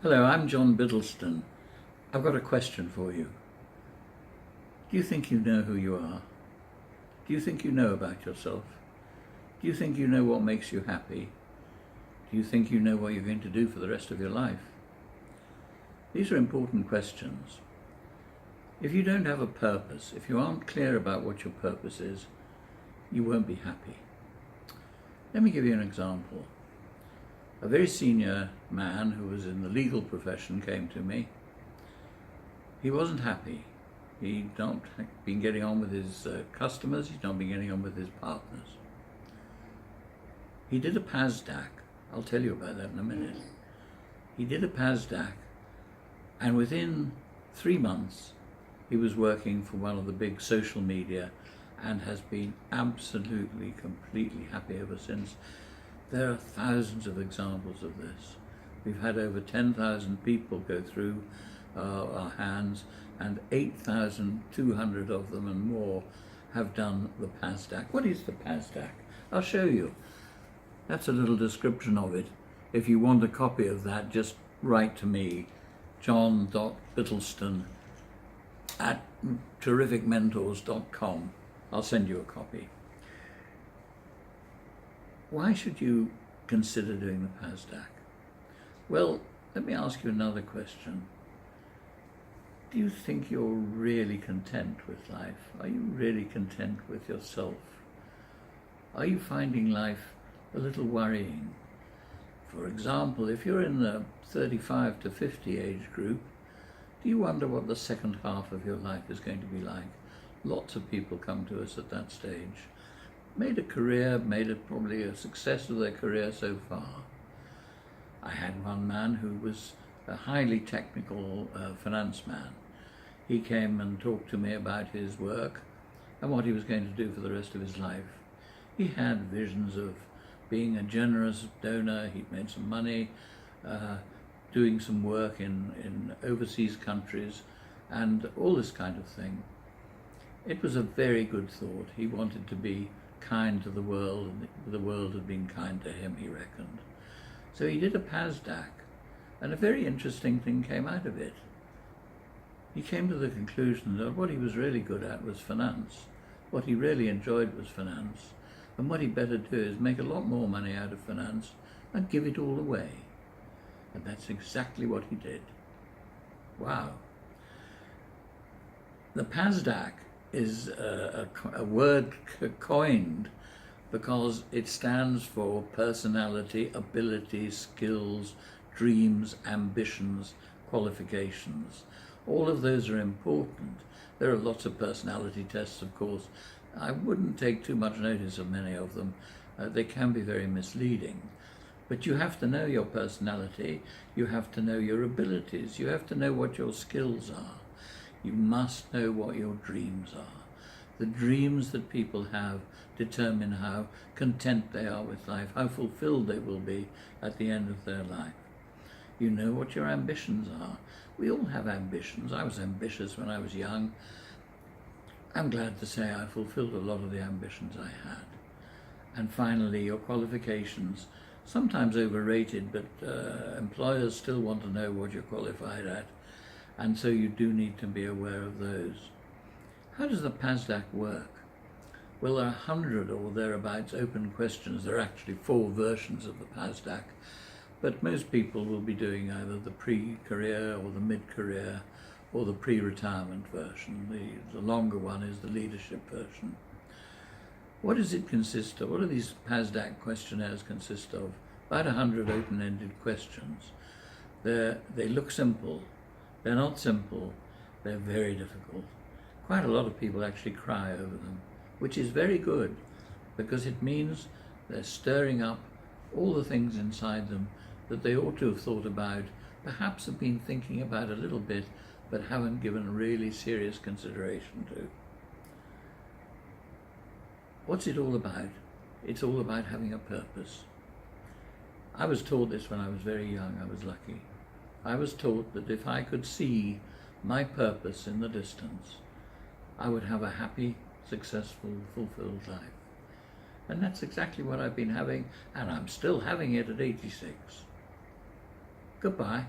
Hello, I'm John Biddleston. I've got a question for you. Do you think you know who you are? Do you think you know about yourself? Do you think you know what makes you happy? Do you think you know what you're going to do for the rest of your life? These are important questions. If you don't have a purpose, if you aren't clear about what your purpose is, you won't be happy. Let me give you an example. A very senior man who was in the legal profession came to me. He wasn't happy. He'd not been getting on with his customers, he'd not been getting on with his partners. He did a PASDAQ. I'll tell you about that in a minute. He did a PASDAQ, and within 3 months he was working for one of the big social media and has been absolutely, completely happy ever since. There are thousands of examples of this. We've had over 10,000 people go through our hands, and 8,200 of them and more have done the PASDAQ. What is the PASDAQ? I'll show you. That's a little description of it. If you want a copy of that, just write to me, john.biddleston@terrificmentors.com. I'll send you a copy. Why should you consider doing the PASDAQ? Well, let me ask you another question. Do you think you're really content with life? Are you really content with yourself? Are you finding life a little worrying? For example, if you're in the 35 to 50 age group, do you wonder what the second half of your life is going to be like? Lots of people come to us at that stage. Made a career, made it probably a success of their career so far. I had one man who was a highly technical finance man. He came and talked to me about his work and what he was going to do for the rest of his life. He had visions of being a generous donor. He'd made some money, doing some work in overseas countries and all this kind of thing. It was a very good thought. He wanted to be kind to the world, and the world had been kind to him, he reckoned. So he did a PASDAQ, and a very interesting thing came out of it. He came to the conclusion that what he was really good at was finance. What he really enjoyed was finance, and what he'd better do is make a lot more money out of finance and give it all away. And that's exactly what he did. Wow. The PASDAQ is a word coined because it stands for personality, ability, skills, dreams, ambitions, qualifications. All of those are important. There are lots of personality tests, of course. I wouldn't take too much notice of many of them. They can be very misleading. But you have to know your personality, you have to know your abilities, you have to know what your skills are. You must know what your dreams are. The dreams that people have determine how content they are with life, how fulfilled they will be at the end of their life. You know what your ambitions are. We all have ambitions. I was ambitious when I was young. I'm glad to say I fulfilled a lot of the ambitions I had. And finally, your qualifications, sometimes overrated, but employers still want to know what you're qualified at. And so you do need to be aware of those. How does the PASDAQ work? Well, there are 100 or thereabouts open questions. There are actually 4 versions of the PASDAQ, but most people will be doing either the pre-career or the mid-career or the pre-retirement version. The longer one is the leadership version. What does it consist of? What do these PASDAQ questionnaires consist of? About 100 open-ended questions. They look simple. They're not simple, they're very difficult. Quite a lot of people actually cry over them, which is very good because it means they're stirring up all the things inside them that they ought to have thought about, perhaps have been thinking about a little bit, but haven't given really serious consideration to. What's it all about? It's all about having a purpose. I was taught this when I was very young. I was lucky. I was taught that if I could see my purpose in the distance, I would have a happy, successful, fulfilled life. And that's exactly what I've been having, and I'm still having it at 86. Goodbye.